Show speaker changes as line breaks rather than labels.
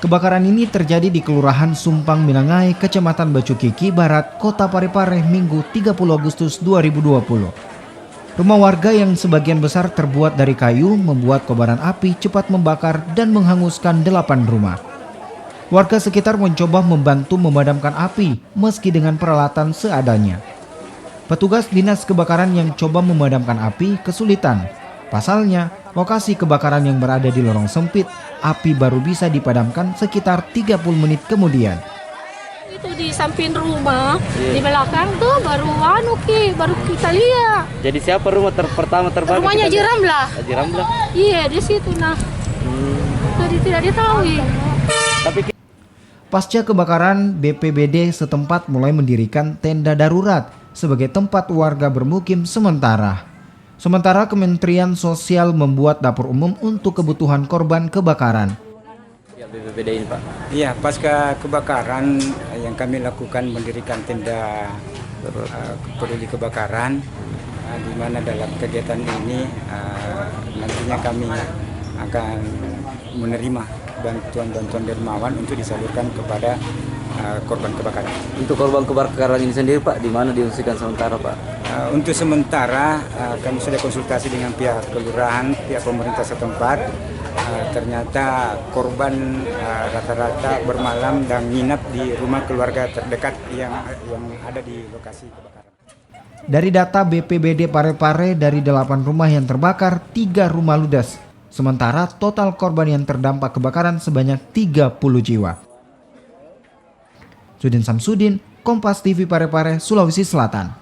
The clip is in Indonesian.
Kebakaran ini terjadi di Kelurahan Sumpang Minangai, Kecamatan Bacukiki Barat, Kota Parepare, Minggu 30 Agustus 2020. Rumah warga yang sebagian besar terbuat dari kayu membuat kobaran api cepat membakar dan menghanguskan 8 rumah. Warga sekitar mencoba membantu memadamkan api meski dengan peralatan seadanya. Petugas dinas kebakaran yang coba memadamkan api kesulitan. Pasalnya, lokasi kebakaran yang berada di lorong sempit, api baru bisa dipadamkan sekitar 30 menit kemudian.
Itu di samping rumah, di belakang tuh baru baru kita lihat.
Jadi siapa rumah pertama terbakar?
Rumahnya Jiramlah.
Jiramlah.
Iya, di situ nah. Jadi tidak diketahui.
Tapi
Pasca kebakaran, BPBD setempat mulai mendirikan tenda darurat sebagai tempat warga bermukim sementara. Sementara Kementerian Sosial membuat dapur umum untuk kebutuhan korban kebakaran.
ya BPBD ini Pak.
Iya, pasca kebakaran yang kami lakukan mendirikan tenda peduli kebakaran, di mana dalam kegiatan ini nantinya kami akan menerima bantuan-bantuan dermawan untuk disalurkan kepada korban kebakaran.
Untuk korban kebakaran ini sendiri Pak, di mana diungsikan sementara Pak?
Untuk sementara kami sudah konsultasi dengan pihak kelurahan, pihak pemerintah setempat. Ternyata korban rata-rata bermalam dan nginap di rumah keluarga terdekat yang ada di lokasi kebakaran.
Dari data BPBD Parepare, dari 8 rumah yang terbakar, 3 rumah ludes. Sementara total korban yang terdampak kebakaran sebanyak 30 jiwa. Sudin Samsudin, Kompas TV Parepare, Sulawesi Selatan.